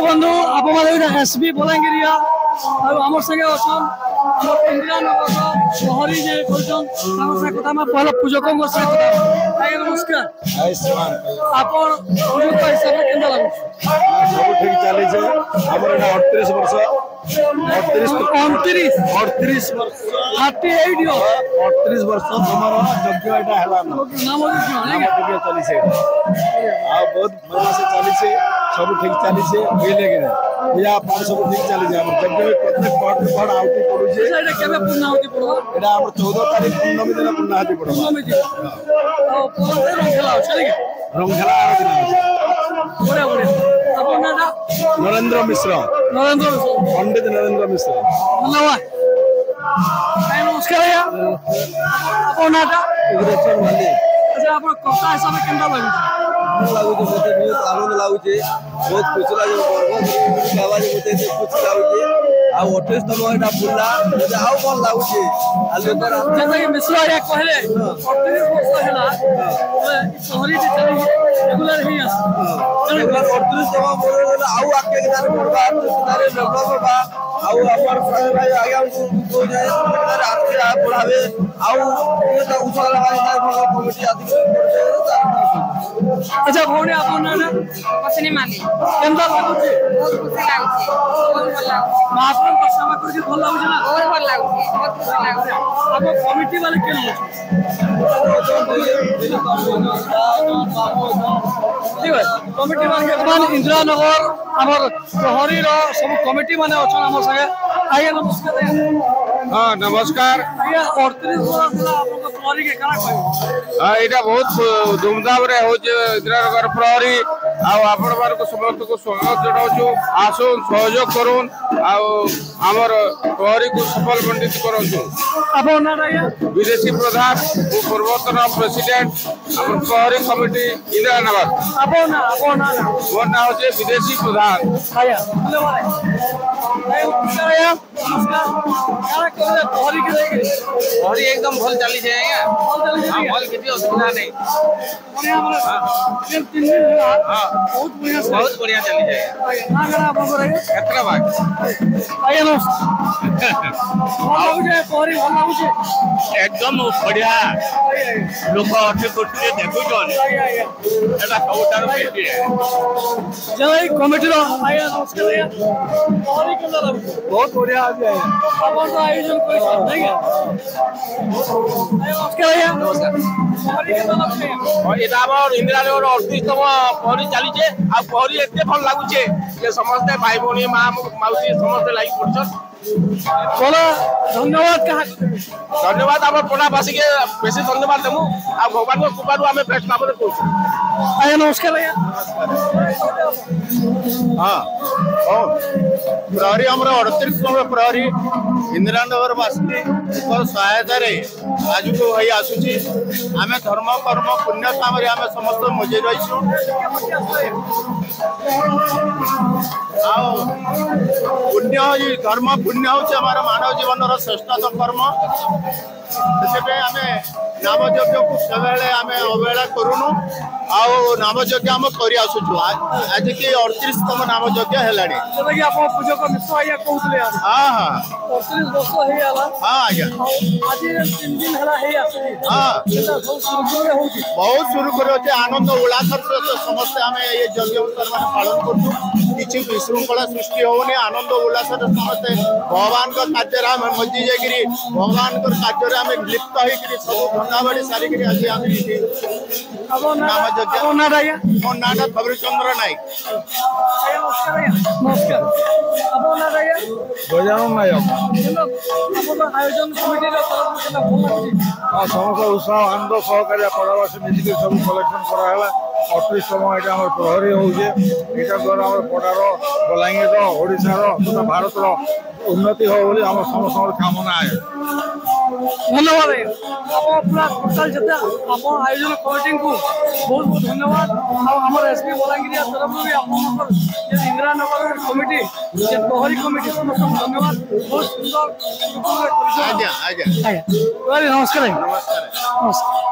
बंधु आप एसबी बलांगीरिया आम संगे अच्छन इंदिरा नगर शहरी जे कथा पहला पूजक नमस्कार आप पूजक हिसाब से केंद्र लगुच सब ठीक चली 38 वर्ष 38 वर्ष 38 वर्ष तुम यज्ञ यहाँ चली बहुत मजा से चली सब ठीक चली बुझे कि पूजा पाठ सब ठीक चली यज्ञ प्रत्येक पड़ आहुति पड़े यहाँ 14 तारीख पूर्णमी दिन पूर्णाहुति पड़ो रंगखेला नरेंद्र मिश्र पंडित नरेंद्र मिश्र धन्यवाद नमस्कार अच्छा आप कथा हिसाब से केंद्र लगुच बहुत आनंद लगुचे बहुत खुशी लगे खुशी लगुचे आ 28तम एटा बुला आउ भल लगुचे मिश्र कहले 38 वर्ष है शहरी रेगुलर ही 38तम आउ आके आउ अपन भाई आगे पढ़ावे आउ कमिटी आदि अच्छा भौणी आप पत्नी माली केंद्र लगुच बहुत खुशी लाଗୁଛି बहुत भल लाଗୁଛି महाप्रभु का सेवा करके भल लाଗୁछ ना बहुत भल लाଗୁଛି बहुत खुशी लाଗୁଛି आप कमिटी वाले के ठीक है कमिटी वाले इंदिरा नगर हमर शहरी रो सब कमिटी माने अछन हमर संगे आइए नमस्कार हाँ नमस्कार 38 वर्ष आपन प्रहरी के करा कहू हाँ यहाँ बहुत धूमधाम रे हो इंदिरा नगर प्रहरी आपण मान समस्त को स्वागत जनाऊँ आसन सहयोग करूँ आमर प्रहरी को सफल मंडित करूँ विदेशी प्रधान पूर्वतन प्रेसिडेंट आम प्रहरी कमिटी इंदिरा नगर मोर ना हो विदेशी प्रधान प्रहरी एकदम भल चली जाएगा भल किसी असुविधा नहीं बहुत बढ़िया चली जाएगा हैदराबाद एकदम बढ़िया लोक अच्छे देखुन सबुठार कमिटी बहुत बढ़िया आयोजन इंदिरा नगर 38तम पहरी चली पहरी एत भल लगुचे समस्ते भाई भौणी माँ मौसी समस्ते लगी पड़छन धन्यवाद धन्यवाद आम पड़ावासी के बेसी धन्यवाद देमु आ भगवान कृपा आम बेस्ट भाव में कहूँ नमस्कार हाँ प्रहरी आम 38तम प्रहरी इंदिरा नगर बासी सहायता आज को भाई आसूची आम धर्म कर्म पुण्य काम आम समस्त मजे रही पुण्य धर्म पुण्य हूँ मानव जीवन श्रेष्ठतम कर्म से आम नामयज्ञ को सब आम अवहेला करूनु नामयज्ञ आम कर आसुचु आज की 38तम नामयज्ञ है पूजक मिश्र आज्ञा कहते हाँ हाँ 38 वर्ष हाँ आज्ञा आज 3 दिन हाँ बहुत सुरुखुर अच्छे आनंद उल्लास समस्ते आम ये यज्ञ पालन करूँ किसी विशृंखला सृष्टि होनी आनंद उल्लास समस्ते भगवान कार्य आम मजी जाकि भगवान कार्य आम लिप्त होकर सब धंदाबाड़ी सारिक आज आम नामयज्ञ मो ना भगरीचंद्र नायक नमस्कार गजानन नायक आयोजन कमिटी समस्त उत्साह आनंद सहकारी पड़ावासी मिसिक सब कलेक्शन कराला 38तम यहाँ आम प्रहरी होचे यहाँ द्वारा आम पड़ार बलांगीर ओडार तथा भारत उन्नति हो आम समस्त कामना है धन्यवाद पूरा टोटाल जिते आप आयोजन कमिटी को बहुत बहुत धन्यवाद आम एसपी बलांगीर तरफ भी आप इंदिरा नगर कमिटी प्रहरी कमिटी समस्त धन्यवाद बहुत सुंदर नमस्कार नमस्कार।